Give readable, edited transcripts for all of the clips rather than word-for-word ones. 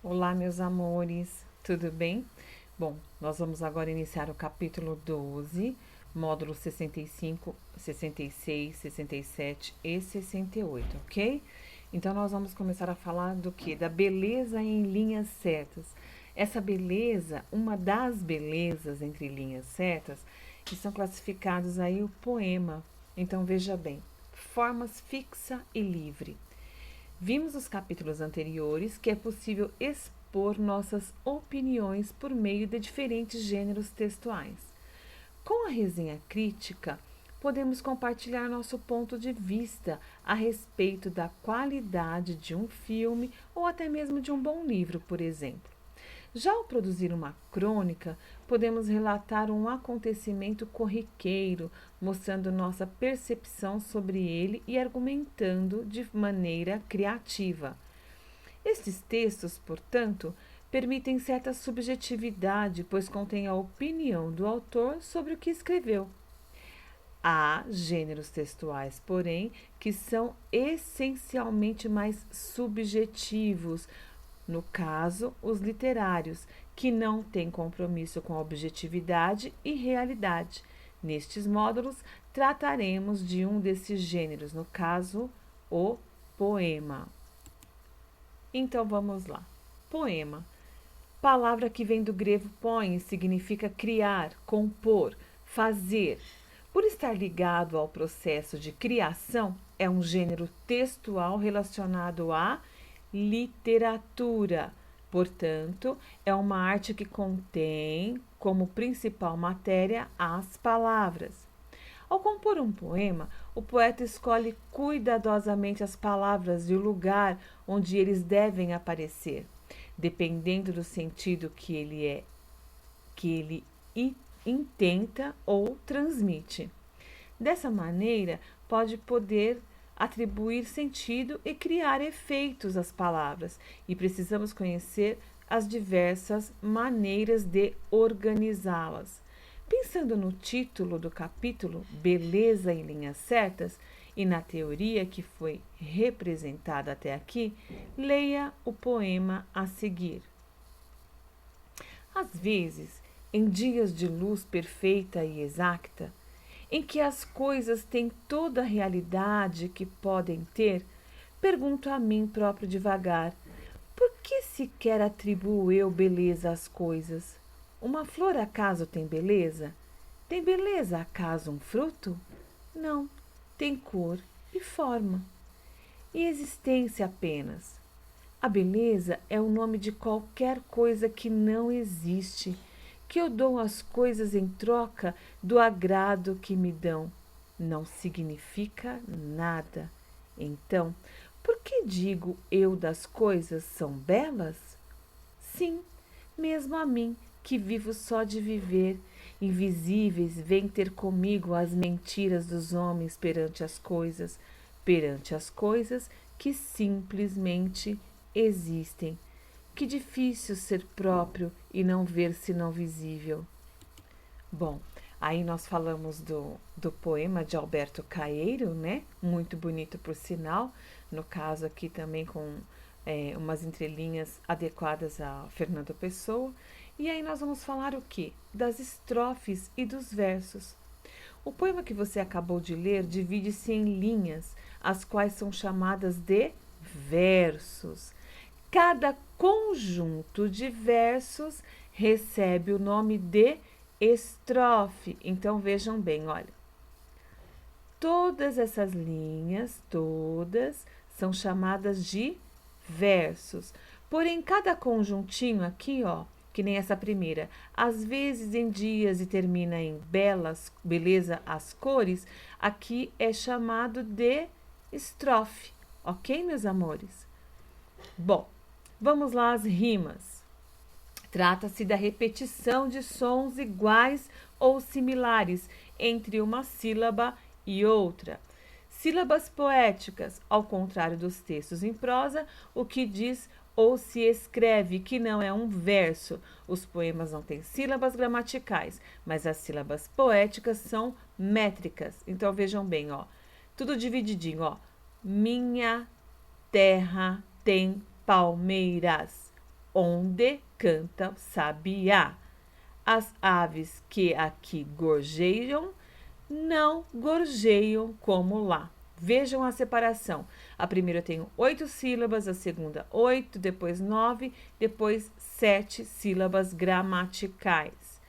Olá, meus amores, tudo bem? Bom, nós vamos agora iniciar o capítulo 12, módulo 65, 66, 67 e 68, ok? Então, nós vamos começar a falar do que? Da beleza em linhas certas. Essa beleza, uma das belezas entre linhas certas, que são classificados aí o poema. Então, veja bem, formas fixa e livre. Vimos nos capítulos anteriores que é possível expor nossas opiniões por meio de diferentes gêneros textuais. Com a resenha crítica, podemos compartilhar nosso ponto de vista a respeito da qualidade de um filme ou até mesmo de um bom livro, por exemplo. Já ao produzir uma crônica, podemos relatar um acontecimento corriqueiro, mostrando nossa percepção sobre ele e argumentando de maneira criativa. Estes textos, portanto, permitem certa subjetividade, pois contêm a opinião do autor sobre o que escreveu. Há gêneros textuais, porém, que são essencialmente mais subjetivos, no caso, os literários, que não têm compromisso com a objetividade e realidade. Nestes módulos, trataremos de um desses gêneros, no caso, o poema. Então vamos lá. Poema. Palavra que vem do grego poem, significa criar, compor, fazer. Por estar ligado ao processo de criação, é um gênero textual relacionado à literatura. Portanto, é uma arte que contém como principal matéria as palavras. Ao compor um poema, o poeta escolhe cuidadosamente as palavras e o lugar onde eles devem aparecer, dependendo do sentido que ele intenta ou transmite. Dessa maneira, poder atribuir sentido e criar efeitos às palavras, e precisamos conhecer as diversas maneiras de organizá-las. Pensando no título do capítulo, Beleza em Linhas Certas, e na teoria que foi representada até aqui, leia o poema a seguir. Às vezes, em dias de luz perfeita e exata, em que as coisas têm toda a realidade que podem ter, pergunto a mim próprio devagar: por que sequer atribuo eu beleza às coisas? Uma flor acaso tem beleza? Tem beleza acaso um fruto? Não, tem cor e forma. E existência apenas. A beleza é o nome de qualquer coisa que não existe, que eu dou às coisas em troca do agrado que me dão. Não significa nada. Então, por que digo eu das coisas são belas? Sim, mesmo a mim, que vivo só de viver, invisíveis vêm ter comigo as mentiras dos homens perante as coisas que simplesmente existem. Que difícil ser próprio e não ver senão visível. Bom, aí nós falamos do poema de Alberto Caeiro, né? Muito bonito por sinal. No caso aqui também com umas entrelinhas adequadas a Fernando Pessoa. E aí nós vamos falar o quê? Das estrofes e dos versos. O poema que você acabou de ler divide-se em linhas, as quais são chamadas de versos. Cada conjunto de versos recebe o nome de estrofe. Então vejam bem, olha. Todas essas linhas, todas, são chamadas de versos. Porém, cada conjuntinho aqui, ó, que nem essa primeira, às vezes em dias e termina em beleza as cores, aqui é chamado de estrofe, ok, meus amores? Bom, vamos lá às rimas. Trata-se da repetição de sons iguais ou similares entre uma sílaba e outra. Sílabas poéticas, ao contrário dos textos em prosa, o que diz ou se escreve que não é um verso. Os poemas não têm sílabas gramaticais, mas as sílabas poéticas são métricas. Então vejam bem, ó, tudo divididinho, ó. Minha terra tem palmeiras. onde canta o sabiá. As aves que aqui gorjeiam não gorjeiam como lá. Vejam a separação. A primeira eu tenho 8 sílabas, a segunda 8, depois 9, depois 7 sílabas gramaticais,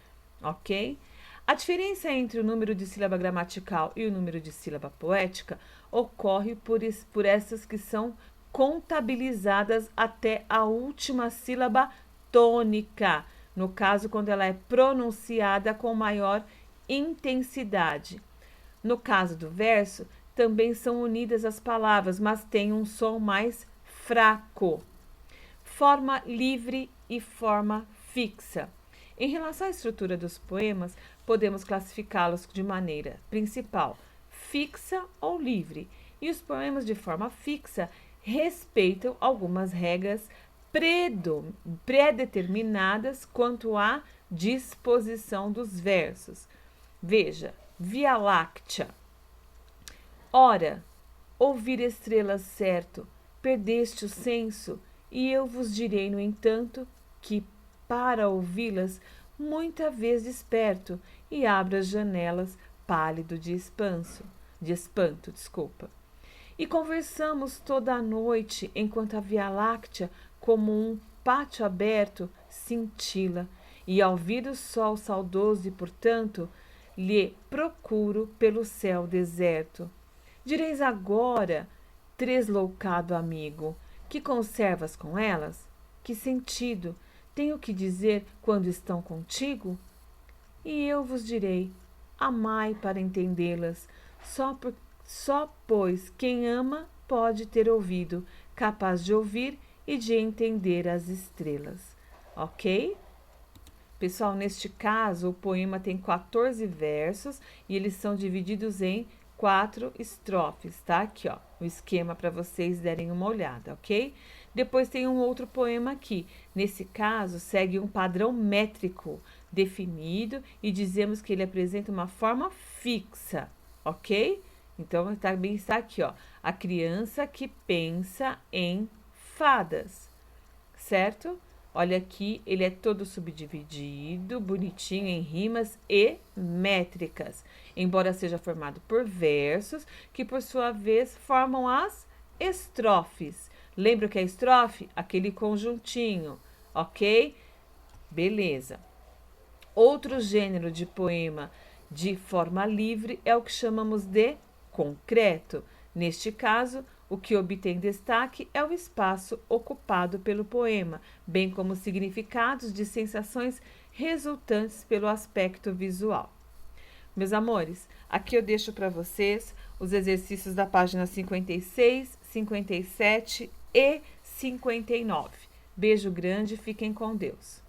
ok? A diferença entre o número de sílaba gramatical e o número de sílaba poética ocorre por essas que são contabilizadas até a última sílaba tônica, no caso, quando ela é pronunciada com maior intensidade. No caso do verso, também são unidas as palavras, mas tem um som mais fraco. Forma livre e forma fixa. Em relação à estrutura dos poemas, podemos classificá-los de maneira principal, fixa ou livre. E os poemas de forma fixa respeitam algumas regras pré-determinadas quanto à disposição dos versos. Veja, Via Láctea. Ora, ouvir estrelas certo, perdeste o senso, e eu vos direi, no entanto, que para ouvi-las muita vez desperto e abro as janelas pálido de espanto, desculpa. E conversamos toda a noite, enquanto a Via Láctea, como um pátio aberto, cintila, e ao vir o sol saudoso e, portanto, lhe procuro pelo céu deserto. Direis agora, tresloucado amigo, que conservas com elas? Que sentido tenho que dizer quando estão contigo? E eu vos direi, amai para entendê-las, só pois quem ama pode ter ouvido, capaz de ouvir e de entender as estrelas. Ok? Pessoal, neste caso, o poema tem 14 versos e eles são divididos em 4 estrofes, tá? Aqui, ó, o esquema para vocês derem uma olhada, ok? Depois tem um outro poema aqui. Nesse caso, segue um padrão métrico definido e dizemos que ele apresenta uma forma fixa, ok? Então, também está aqui, ó, a criança que pensa em fadas, certo? Olha aqui, ele é todo subdividido, bonitinho, em rimas e métricas, embora seja formado por versos, que por sua vez formam as estrofes. Lembra que é estrofe? Aquele conjuntinho, ok? Beleza. Outro gênero de poema de forma livre é o que chamamos de concreto. Neste caso, o que obtém destaque é o espaço ocupado pelo poema, bem como significados de sensações resultantes pelo aspecto visual. Meus amores, aqui eu deixo para vocês os exercícios da página 56, 57 e 59. Beijo grande, fiquem com Deus.